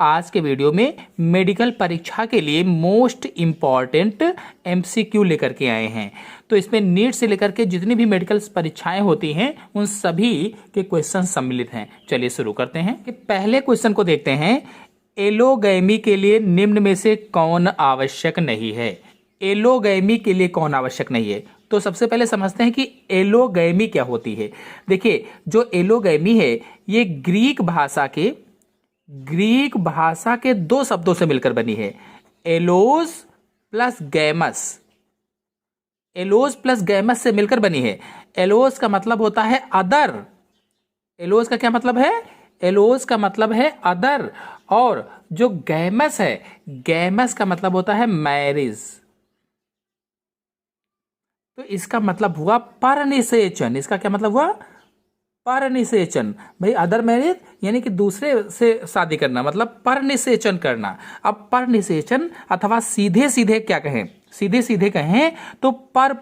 आज के वीडियो में मेडिकल परीक्षा के लिए मोस्ट इम्पॉर्टेंट एमसीक्यू लेकर के आए हैं। तो इसमें नीट से लेकर के जितनी भी मेडिकल परीक्षाएं होती हैं उन सभी के क्वेश्चन सम्मिलित हैं। चलिए शुरू करते हैं कि पहले क्वेश्चन को देखते हैं। एलोगैमी के लिए निम्न में से कौन आवश्यक नहीं है? एलोगैमी के लिए कौन आवश्यक नहीं है? तो सबसे पहले समझते हैं कि एलोगैमी क्या होती है। देखिए, जो एलोगैमी है ये ग्रीक भाषा के दो शब्दों से मिलकर बनी है, एलोज प्लस गैमस। एलोज प्लस गैमस से मिलकर बनी है। एलोज का मतलब होता है अदर। एलोज का क्या मतलब है? एलोज का मतलब है अदर। और जो गैमस है, गैमस का मतलब होता है मैरिज। तो इसका मतलब हुआ परनिषेचन। इसका क्या मतलब हुआ? परनिषेचन। भाई अदर मैरिज यानी कि दूसरे से शादी करना, मतलब परनिषेचन करना। अब परनिषेचन अथवा सीधे सीधे क्या कहें, सीधे सीधे कहें तो पर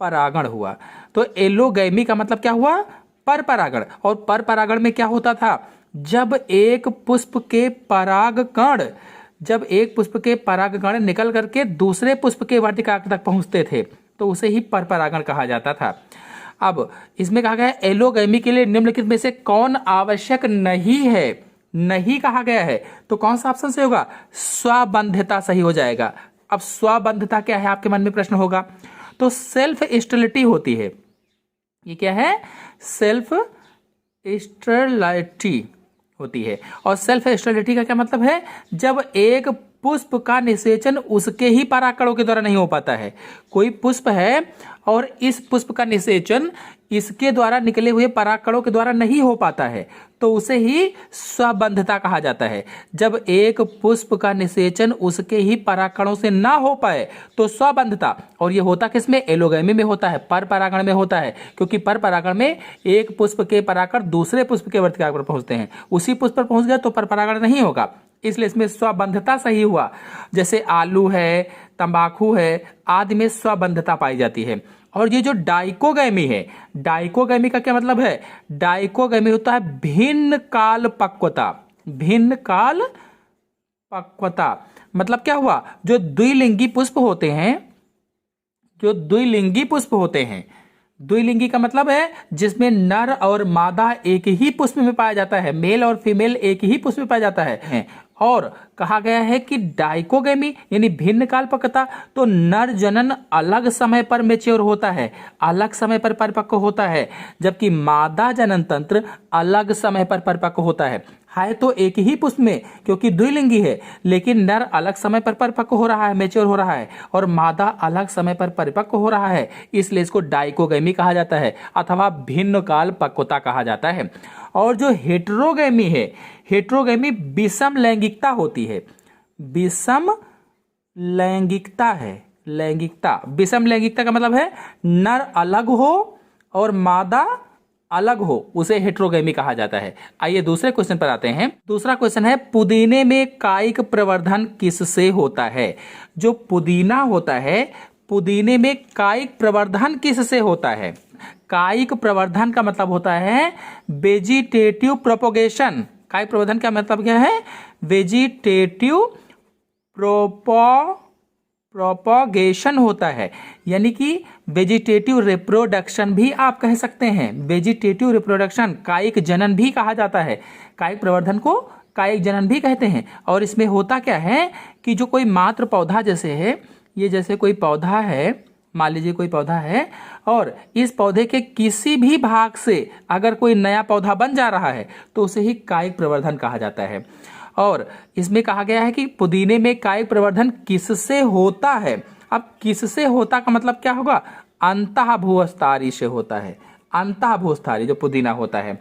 परागण हुआ। तो एलोगैमी का मतलब क्या हुआ? पर परागण। और पर परागण में क्या होता था? जब एक पुष्प के परागकण निकल करके दूसरे पुष्प के वाटिका तक पहुंचते थे तो उसे ही पर परागण कहा जाता था। अब इसमें कहा गया है एलोगैमी के लिए निम्नलिखित में से कौन आवश्यक नहीं है? नहीं कहा गया है तो कौन सा ऑप्शन सही होगा? स्वबंधिता सही हो जाएगा। अब स्वबंधिता क्या है आपके मन में प्रश्न होगा। तो सेल्फ स्टेरिलिटी होती है। ये क्या है? सेल्फ स्टेरिलिटी होती है। और सेल्फ स्टेरिलिटी का क्या मतलब है? जब एक पुष्प का निषेचन उसके ही परागकणों के द्वारा नहीं हो पाता है। कोई पुष्प है और इस पुष्प का निषेचन इसके द्वारा निकले हुए परागकणों के द्वारा नहीं हो पाता है तो उसे ही स्वबंधिता कहा जाता है। जब एक पुष्प का निषेचन उसके ही परागकणों से ना हो पाए तो स्वबंधिता। और ये होता किसमें? एलोगैमी में होता है, पर परागण में होता है। क्योंकि पर परागण में एक पुष्प के परागकण दूसरे पुष्प के वर्तिका पर पहुंचते हैं, उसी पुष्प पर पहुंच गया तो पर परागण नहीं होगा, इसलिए इसमें स्वबंधिता सही हुआ। जैसे आलू है, तंबाकू है आदि में स्वबंधिता पाई जाती है। और ये जो डाइकोगैमी है, डाइकोगैमी का क्या मतलब है? डाइकोगैमी होता है भिन्न काल पक्वता। भिन्न काल पक्वता मतलब क्या हुआ? जो द्विलिंगी पुष्प होते हैं, द्विलिंगी का मतलब है जिसमें नर और मादा एक ही पुष्प में पाया जाता है, मेल और फीमेल एक ही पुष्प में पाया जाता है। और कहा गया है कि डाइकोगैमी यानी भिन्न कालपक्वता, तो नर जनन अलग समय पर मैच्योर होता है, अलग समय पर परिपक्व होता है, जबकि मादा जनन तंत्र अलग समय पर परिपक्व होता है तो एक ही पुष्प में, क्योंकि द्विलिंगी है, लेकिन नर अलग समय पर परिपक्व हो रहा है, मैच्योर हो रहा है, और मादा अलग समय पर परिपक्व हो रहा है, इसलिए इसको डाइकोगैमी कहा जाता है अथवा भिन्न काल पक्वता कहा जाता है। और जो हेटेरोगैमी है, हेटेरोगैमी विषम लैंगिकता होती है। विषम लैंगिकता है, लैंगिकता। विषम लैंगिकता का मतलब है नर अलग हो और मादा अलग हो, उसे हेटेरोगैमी कहा जाता है। आइए दूसरे क्वेश्चन पर आते हैं। दूसरा क्वेश्चन है पुदीने में कायिक प्रवर्धन किससे होता है? जो पुदीना होता है, पुदीने में कायिक प्रवर्धन किससे होता है? कायिक प्रवर्धन का मतलब होता है वेजिटेटिव प्रोपोगेशन। कायिक प्रवर्धन का मतलब क्या है? वेजिटेटिव प्रोपोगेशन होता है, यानी कि वेजिटेटिव रिप्रोडक्शन भी आप कह सकते हैं। वेजिटेटिव रिप्रोडक्शन कायिक जनन भी कहा जाता है। कायिक प्रवर्धन को कायिक जनन भी कहते हैं। और इसमें होता क्या है कि जो कोई मात्र पौधा जैसे है, ये जैसे कोई पौधा है, मान लीजिए कोई पौधा है और इस पौधे के किसी भी भाग से अगर कोई नया पौधा बन जा रहा है तो उसे ही कायिक प्रवर्धन कहा जाता है। और इसमें कहा गया है कि पुदीने में कायिक प्रवर्धन किससे होता है? अब किससे होता का मतलब क्या होगा? अंतःभूस्थारी से होता है। अंतःभूस्थारी जो पुदीना होता है।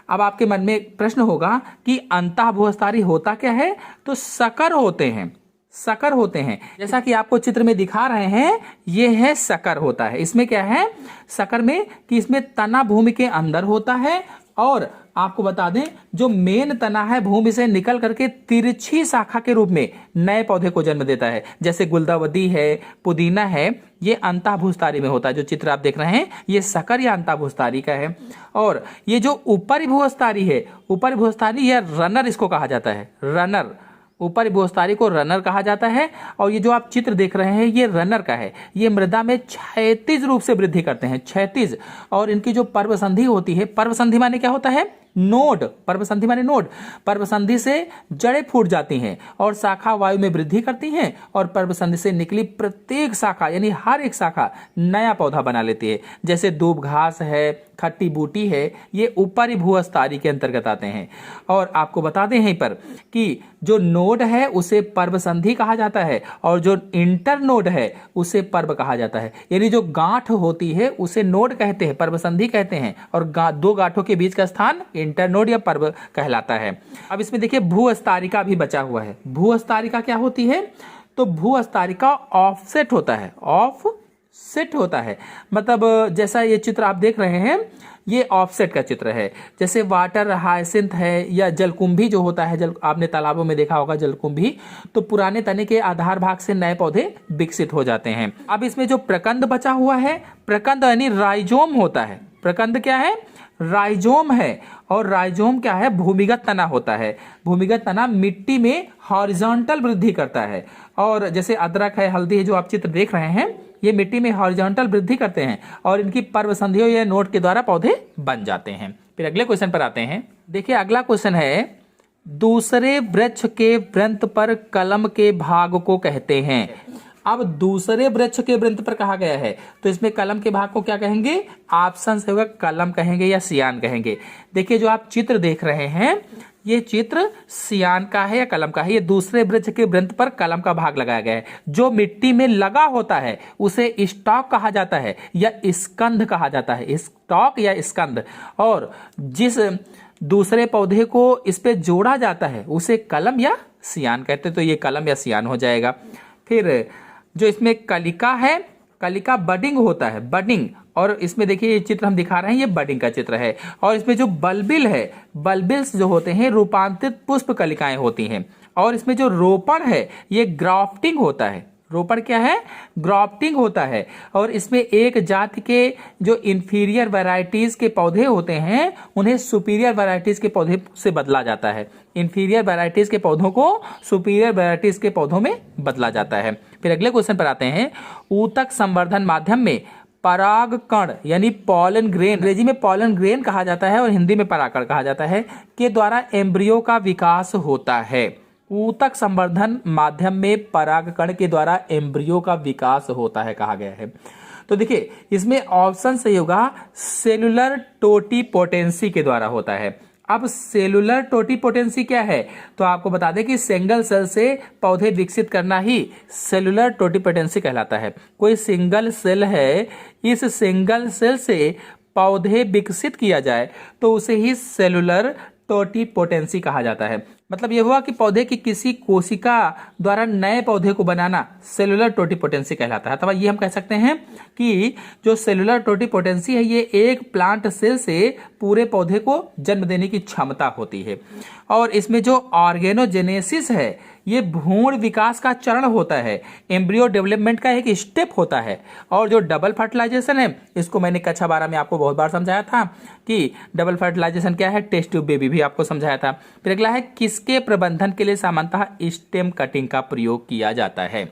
अब आपके मन में प्रश्न होगा कि अंतःभूस्थारी होता क्या है? तो शकर होते हैं, शकर होते हैं। जैसा कि आपको चित्र में दिखा रहे हैं, ये है शकर होता है। इसमें क्या है शकर में कि इसमें तना भूमि के अंदर होता है और आपको बता दें जो मेन तना है भूमि से निकल करके तिरछी शाखा के रूप में नए पौधे को जन्म देता है। जैसे गुलदाउदी है, पुदीना है, ये अंतःभूस्थारी में होता है। जो चित्र आप देख रहे हैं ये सकर या अंतःभूस्थारी का है। और ये जो ऊपरी भूस्थारी है, ऊपरी भूस्थारी या रनर इसको कहा जाता है, रनर, ऊपरी भूस्थारी को रनर कहा जाता है। और ये जो आप चित्र देख रहे हैं ये रनर का है। ये मृदा में क्षैतिज रूप से वृद्धि करते हैं, क्षैतिज। और इनकी जो पर्वसंधि होती है, पर्वसंधि माने क्या होता है? नोड। पर्वसंधि माने नोड। पर्वसंधि से जड़ें फूट जाती हैं और शाखा वायु में वृद्धि करती हैं और पर्वसंधि से निकली प्रत्येक शाखा यानी हर एक शाखा नया पौधा बना लेती है। जैसे दूब घास है, खट्टी बूटी है, ये ऊपरी भूस्थारी के अंतर्गत आते हैं। और आपको बता दें यहीं पर कि जो नोड है उसे पर्वसंधि कहा जाता है और जो इंटर नोड है उसे पर्व कहा जाता है। यानी जो गांठ होती है उसे नोड कहते हैं, पर्वसंधि कहते हैं, और दो गांठों के बीच का स्थान इंटरनोड या पर्व कहलाता है। अब इसमें देखिए भूस्थारिका भी बचा हुआ है। भूस्थारिका क्या होती है? तो भूस्थारिका ऑफसेट होता है, ऑफसेट होता है। मतलब जैसा ये चित्र आप देख रहे हैं ये ऑफसेट का चित्र है। जैसे वाटर हायसिंथ है या जलकुंभी जो होता है, आपने तालाबों में देखा होगा जलकुंभी, तो पुराने तने के आधार भाग से नए पौधे विकसित हो जाते हैं। अब इसमें जो प्रकंद बचा हुआ है, प्रकंद यानी राइजोम होता है। प्रकंद क्या है? राइजोम है। और राइजोम क्या है? भूमिगत तना होता है। भूमिगत तना मिट्टी में हॉरिजॉन्टल वृद्धि करता है। और जैसे अदरक है, हल्दी है, जो आप चित्र देख रहे हैं, ये मिट्टी में हॉरिजॉन्टल वृद्धि करते हैं और इनकी पर्वसंधियों या नोड के द्वारा पौधे बन जाते हैं। फिर अगले क्वेश्चन पर आते हैं। देखिए अगला क्वेश्चन है, दूसरे वृक्ष के वृंत पर कलम के भाग को कहते हैं। अब दूसरे वृक्ष के वृंत पर कहा गया है तो इसमें कलम के भाग को क्या कहेंगे? ऑप्शन से होगा, कलम कहेंगे या सियान कहेंगे। देखिए जो आप चित्र देख रहे हैं ये चित्र सियान का है या कलम का है। ये दूसरे वृक्ष के वृंत पर कलम का भाग लगाया गया है। जो मिट्टी में लगा होता है उसे स्टॉक कहा जाता है या स्कंध कहा जाता है, स्टॉक या स्कंध। और जिस दूसरे पौधे को इस पे जोड़ा जाता है उसे कलम या सियान कहते हैं। तो ये कलम या सियान हो जाएगा। फिर जो इसमें कलिका है, कलिका बडिंग होता है, बडिंग। और इसमें देखिए ये चित्र हम दिखा रहे हैं, ये बडिंग का चित्र है। और इसमें जो बल्बिल है, बल्बिल्स जो होते हैं रूपांतरित पुष्प कलिकाएं होती हैं। और इसमें जो रोपण है ये ग्राफ्टिंग होता है। रोपण क्या है? ग्राफ्टिंग होता है। और इसमें एक जाति के जो इंफीरियर वैरायटीज के पौधे होते हैं उन्हें सुपीरियर वैरायटीज के पौधे से बदला जाता है। इंफीरियर वैरायटीज के पौधों को सुपीरियर वैरायटीज के पौधों में बदला जाता है। फिर अगले क्वेश्चन पर आते हैं। ऊतक संवर्धन माध्यम में परागकण यानी पॉलन ग्रेन, अंग्रेजी में पॉलन ग्रेन कहा जाता है और हिंदी में परागकण कहा जाता है, के द्वारा एम्ब्रियो का विकास होता है। ऊतक संवर्धन माध्यम में परागकण के द्वारा एम्ब्रियो का विकास होता है कहा गया है। तो देखिए इसमें ऑप्शन सही होगा, सेलुलर टोटिपोटेंसी के द्वारा होता है। अब सेलुलर टोटिपोटेंसी क्या है? तो आपको बता दें कि सिंगल सेल से पौधे विकसित करना ही सेलुलर टोटिपोटेंसी कहलाता है। कोई सिंगल सेल है, इस सिंगल सेल से पौधे विकसित किया जाए तो उसे ही सेलुलर टोटिपोटेंसी कहा जाता है। मतलब यह हुआ कि पौधे की किसी कोशिका द्वारा नए पौधे को बनाना सेलुलर टोटिपोटेंसी कहलाता है। तो ये हम कह सकते हैं कि जो सेलुलर टोटिपोटेंसी है ये एक प्लांट सेल से पूरे पौधे को जन्म देने की क्षमता होती है। और इसमें जो ऑर्गेनोजेनेसिस है ये भ्रूण विकास का चरण होता है, एम्ब्रियो डेवलपमेंट का एक स्टेप होता है। और जो डबल फर्टिलाइजेशन है इसको मैंने कक्षा 12 में आपको बहुत बार समझाया था कि डबल फर्टिलाइजेशन क्या है, टेस्ट ट्यूब बेबी भी आपको समझाया था। फिर अगला है किसके प्रबंधन के लिए सामान्यतः स्टेम कटिंग का प्रयोग किया जाता है।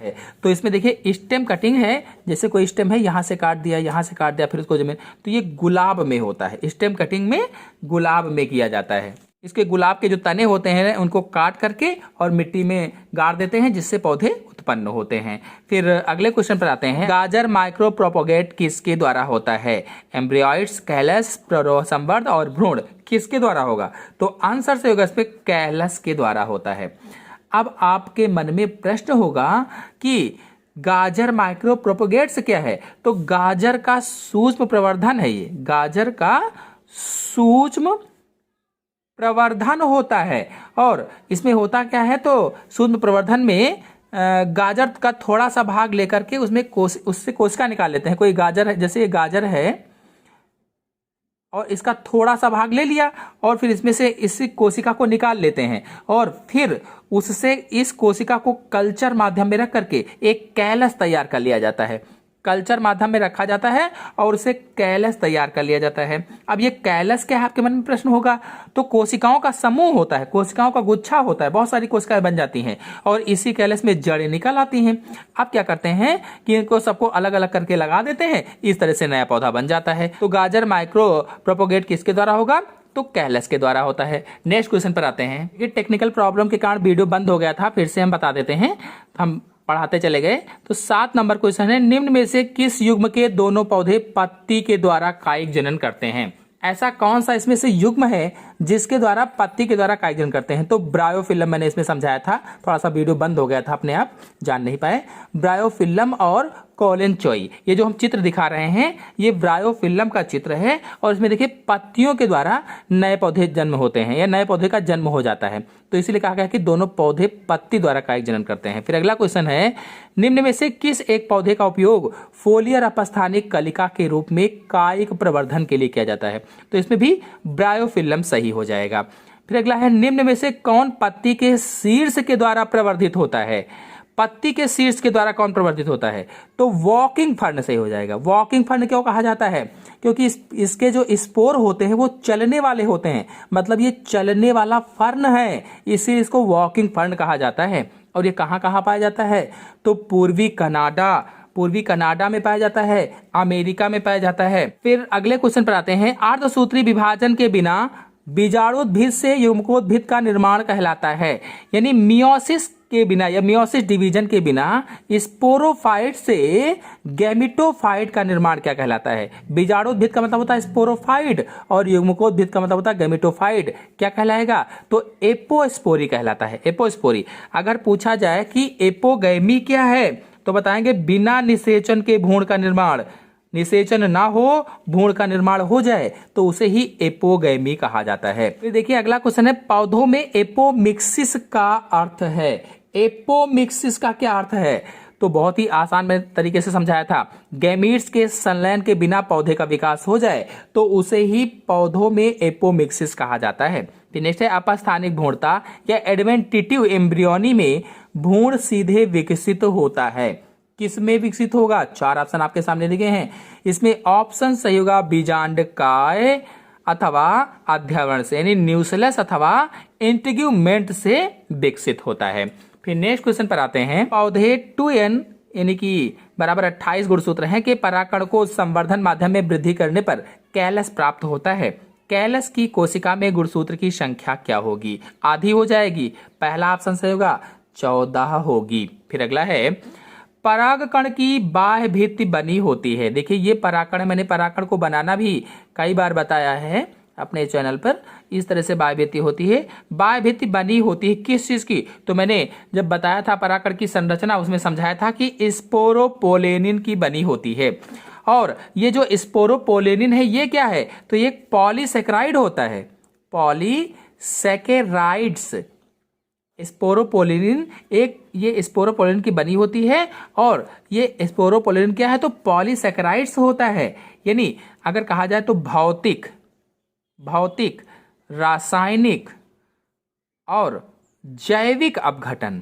तो इसमें देखिए स्टेम कटिंग है, जैसे कोई स्टेम है यहाँ से काट दिया, यहाँ से काट दिया, फिर उसको जमीन, तो ये गुलाब में होता है। स्टेम कटिंग में गुलाब में किया जाता है। इसके गुलाब के जो तने होते हैं उनको काट करके और मिट्टी में गाड़ देते हैं जिससे पौधे उत्पन्न होते हैं। फिर अगले क्वेश्चन पर आते हैं। गाजर माइक्रो प्रोपोगेट किसके द्वारा होता है? एम्ब्रियोइड्स, कैलस, संवर्ध और भ्रूण किसके द्वारा होगा? तो आंसर से होगा इस पे कैलस के द्वारा होता है। अब आपके मन में प्रश्न होगा कि गाजर माइक्रो प्रोपोगेट्स क्या है? तो गाजर का सूक्ष्म प्रवर्धन है, ये गाजर का सूक्ष्म प्रवर्धन होता है। और इसमें होता क्या है? तो सूक्ष्म प्रवर्धन में गाजर का थोड़ा सा भाग लेकर के उसमें उससे कोशिका निकाल लेते हैं। कोई गाजर है, जैसे ये गाजर है और इसका थोड़ा सा भाग ले लिया और फिर इसमें से इस कोशिका को निकाल लेते हैं और फिर उससे इस कोशिका को कल्चर माध्यम में रख करके एक कैलस तैयार कर लिया जाता है। कल्चर माध्यम में रखा जाता है और उसे कैलस तैयार कर लिया जाता है। अब ये कैलस क्या है, आपके मन में प्रश्न होगा। तो कोशिकाओं का समूह होता है, कोशिकाओं का गुच्छा होता है, बहुत सारी कोशिकाएं बन जाती हैं और इसी कैलस में जड़ें निकल आती हैं। अब क्या करते हैं कि इनको सबको अलग अलग करके लगा देते हैं, इस तरह से नया पौधा बन जाता है। तो गाजर माइक्रो प्रोपोगेट किसके द्वारा होगा, तो कैलस के द्वारा होता है। नेक्स्ट क्वेश्चन पर आते हैं। ये टेक्निकल प्रॉब्लम के कारण वीडियो बंद हो गया था, फिर से हम बता देते हैं, हम पढ़ाते चले गए। तो 7 नंबर क्वेश्चन है, निम्न में से किस युग्म के दोनों पौधे पत्ती के द्वारा कायिक जनन करते हैं। ऐसा कौन सा इसमें से युग्म है जिसके द्वारा पत्ती के द्वारा कायिक जनन करते हैं। तो ब्रायोफिल्लम मैंने इसमें समझाया था, थोड़ा सा वीडियो बंद हो गया था, अपने आप जान नहीं पाए। ब्रायोफिल्लम और कोलेनचोई, ये जो हम चित्र दिखा रहे हैं ये ब्रायोफिल्लम का चित्र है और इसमें देखिए पत्तियों के द्वारा नए पौधे जन्म होते हैं या नए पौधे का जन्म हो जाता है। तो इसीलिए कहा गया कि दोनों पौधे पत्ती द्वारा कायिक जनन करते हैं। फिर अगला क्वेश्चन है, निम्न में से किस एक पौधे का उपयोग फोलियर अपस्थानिक कलिका के रूप में कायिक प्रवर्धन के लिए किया जाता है। तो इसमें भी ब्रायोफिल्लम सही हो जाएगा। फिर अगला है, निम्न में से कौन पत्ती के शीर्ष के द्वारा प्रवर्धित होता है। पत्ती के शीर्ष के द्वारा कौन प्रवर्धित होता है, तो वॉकिंग फर्न सही हो जाएगा। वॉकिंग फर्न क्यों कहा जाता है, क्योंकि इसके जो स्पोर होते हैं वो चलने वाले होते हैं, मतलब ये चलने वाला फर्न है, इसीलिए इसको वॉकिंग फर्न कहा जाता है। और ये कहाँ कहाँ पाया जाता है, तो पूर्वी कनाडा में पाया जाता है, अमेरिका में पाया जाता है। फिर अगले क्वेश्चन पर आते हैं, अर्धसूत्री विभाजन के बिना बीजाणुद्भिद से युग्मकोद्भिद का निर्माण कहलाता है। यानी मियोसिस के बिना या मियोसिस डिवीजन के बिना स्पोरोफाइट से गैमिटोफाइट का निर्माण क्या कहलाता है। बीजाणुद्भिद का मतलब होता है स्पोरोफाइट और युग्मकोद्भिद का मतलब होता है गैमिटोफाइट, क्या कहलाएगा, तो एपोस्पोरी कहलाता है। एपोस्पोरी। अगर पूछा जाए कि एपोगैमी क्या है तो बताएंगे बिना निषेचन के भ्रूण का निर्माण, निषेचन ना हो भ्रूण का निर्माण हो जाए तो उसे ही एपोगैमी कहा जाता है। फिर देखिए अगला क्वेश्चन है, पौधों में एपोमिक्सिस का अर्थ है। एपोमिक्सिस का क्या अर्थ है, तो बहुत ही आसान में तरीके से समझाया था। गैमीट्स के संलयन के बिना पौधे का विकास हो जाए तो उसे ही पौधों में एपोमिक्सिस कहा जाता है। फिर नेक्स्ट है, अपस्थानिक भ्रूणता या एडवेंटिटिव एम्ब्रियोनी में भ्रूण सीधे विकसित होता है। किस में विकसित होगा, 4 ऑप्शन आपके सामने दिखे हैं, इसमें ऑप्शन सही होगा बीजांडकाय अथवा अध्यवरण से, यानी न्यूक्लियस अथवा इंटीग्यूमेंट से विकसित होता है। फिर नेक्स्ट क्वेश्चन पर आते हैं, पौधे 2n यानी कि बराबर 28 गुणसूत्र हैं कि परागकण को संवर्धन माध्यम में वृद्धि करने पर कैलस प्राप्त होता है। कैलस की कोशिका में गुणसूत्र की संख्या क्या होगी, आधी हो जाएगी, पहला ऑप्शन सही होगा, 14 होगी। फिर अगला है, परागकण की बाह्य भित्ति बनी होती है। देखिए ये परागकण, मैंने परागकण को बनाना भी कई बार बताया है अपने चैनल पर। इस तरह से बाह्य भित्ति होती है। बाह्य भित्ति बनी होती है किस चीज की, तो मैंने जब बताया था परागकण की संरचना उसमें समझाया था कि स्पोरोपोलेनिन की बनी होती है। और ये जो स्पोरोपोलेनिन है ये क्या है, तो ये पॉलीसेकेराइड होता है, पॉलीसेकेराइड्स। स्पोरोपोलिन एक ये स्पोरोपोलिन की बनी होती है और ये स्पोरोपोलिन क्या है, तो पॉलीसेकेराइड्स होता है। यानी अगर कहा जाए तो भौतिक, रासायनिक और जैविक अपघटन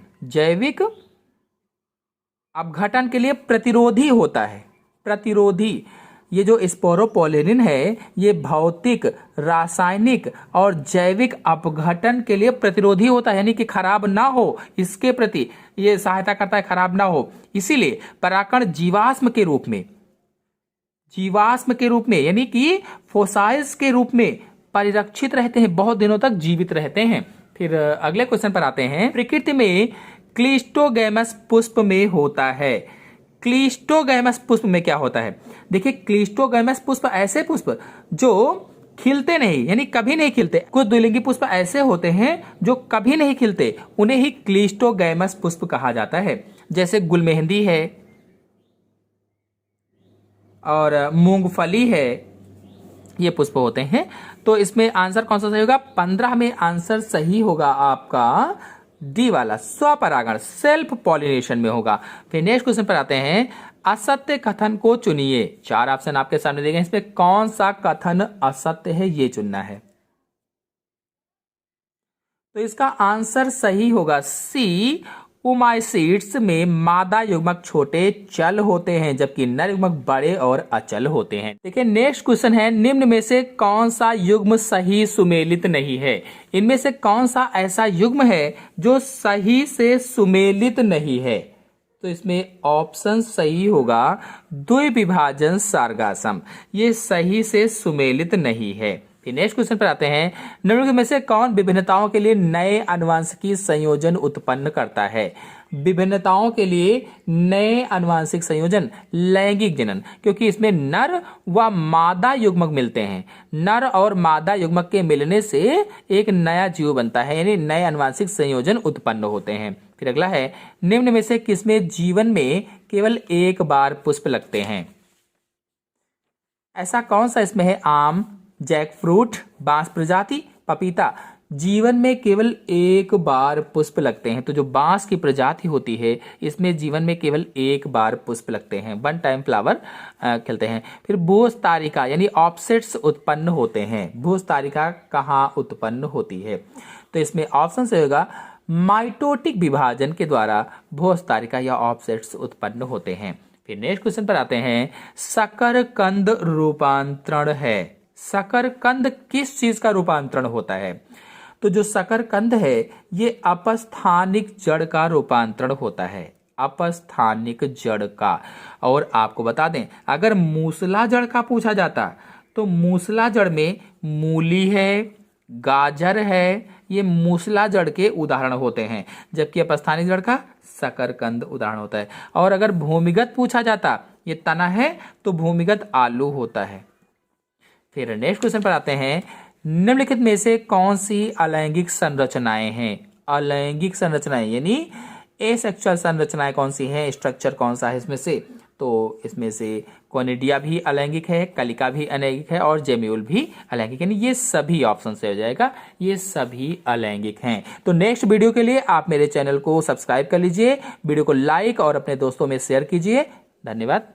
के लिए प्रतिरोधी होता है। प्रतिरोधी, ये जो स्पोरोपोलेनिन है ये भौतिक, रासायनिक और जैविक अपघटन के लिए प्रतिरोधी होता है, यानी कि खराब ना हो इसके प्रति ये सहायता करता है, खराब ना हो। इसीलिए परागकण जीवाश्म के रूप में यानी कि फोसाइल्स के रूप में परिरक्षित रहते हैं, बहुत दिनों तक जीवित रहते हैं। फिर अगले क्वेश्चन पर आते हैं, प्रकृति में क्लिस्टोगैमस पुष्प में होता है। क्लिस्टोगैमस पुष्प में क्या होता है, देखिए क्लिस्टोगैमस पुष्प ऐसे पुष्प जो खिलते नहीं, यानी कभी नहीं खिलते। कुछ द्विलिंगी पुष्प ऐसे होते हैं जो कभी नहीं खिलते, उन्हें ही क्लिस्टोगैमस पुष्प कहा जाता है। जैसे गुलमेहंदी है और मूंगफली है, ये पुष्प होते हैं। तो इसमें आंसर कौन सा सही होगा, 15 में आंसर सही होगा आपका डी वाला स्वपरागण सेल्फ पॉलिनेशन में होगा। फिर नेक्स्ट क्वेश्चन पर आते हैं, असत्य कथन को चुनिए। 4 ऑप्शन आपके सामने दिए गए, इसमें कौन सा कथन असत्य है ये चुनना है। तो इसका आंसर सही होगा सी, ओमाइसीड्स में मादा युग्मक छोटे चल होते हैं जबकि नर युग्मक बड़े और अचल होते हैं। देखिए नेक्स्ट क्वेश्चन है, निम्न में से कौन सा युग्म सही सुमेलित नहीं है। इनमें से कौन सा ऐसा युग्म है जो सही से सुमेलित नहीं है। तो इसमें ऑप्शन सही होगा द्विविभाजन सार्गासम, ये सही से सुमेलित नहीं है। फिर नेक्स्ट क्वेश्चन पर आते हैं, निम्नलिखित में से कौन विभिन्नताओं के लिए नए आनुवंशिकी संयोजन उत्पन्न करता है। विभिन्नताओं के लिए नए आनुवंशिक संयोजन, लैंगिक जनन, क्योंकि इसमें नर व मादा युग्मक मिलते हैं। नर और मादा युग्मक के मिलने से एक नया जीव बनता है, यानी नए आनुवंशिक संयोजन उत्पन्न होते हैं। फिर अगला है, निम्न में से किसमें जीवन में केवल एक बार पुष्प लगते हैं। ऐसा कौन सा इसमें है, आम, जैकफ्रूट, बांस प्रजाति, पपीता। जीवन में केवल एक बार पुष्प लगते हैं। तो जो बांस की प्रजाति होती है इसमें जीवन में केवल एक बार पुष्प लगते हैं, 1 टाइम फ्लावर खिलते हैं। फिर भूस्तारिका यानी ऑफसेट्स उत्पन्न होते हैं। भूस्तारिका कहाँ उत्पन्न होती है। तो इसमें ऑप्शन से होगा माइटोटिक विभाजन के द्वारा भूस्तारिका या ऑफसेट्स उत्पन्न होते हैं। फिर नेक्स्ट क्वेश्चन पर आते हैं, शकरकंद रूपांतरण है। शकरकंद किस चीज का रूपांतरण होता है। तो जो शकरकंद है ये अपस्थानिक जड़ का रूपांतरण होता है, अपस्थानिक जड़ का। और आपको बता दें, अगर मूसला जड़ का पूछा जाता तो मूसला जड़ में मूली है, गाजर है, ये मूसला जड़ के उदाहरण होते हैं, जबकि अपस्थानिक जड़ का शकरकंद उदाहरण होता है। और अगर भूमिगत पूछा जाता, ये तना है तो भूमिगत आलू होता है। फिर नेक्स्ट क्वेश्चन पर आते हैं, निम्नलिखित में से कौन सी अलैंगिक संरचनाएं हैं। अलैंगिक संरचनाएं यानी एसेक्सुअल संरचनाएं कौन सी हैं, स्ट्रक्चर कौन सा है इसमें से। तो इसमें से कोनिडिया भी अलैंगिक है, कलिका भी अलैंगिक है और जेम्यूल भी अलैंगिक है, यानी ये सभी ऑप्शन से हो जाएगा, ये सभी अलैंगिक हैं। तो नेक्स्ट वीडियो के लिए आप मेरे चैनल को सब्सक्राइब कर लीजिए, वीडियो को लाइक और अपने दोस्तों में शेयर कीजिए। धन्यवाद।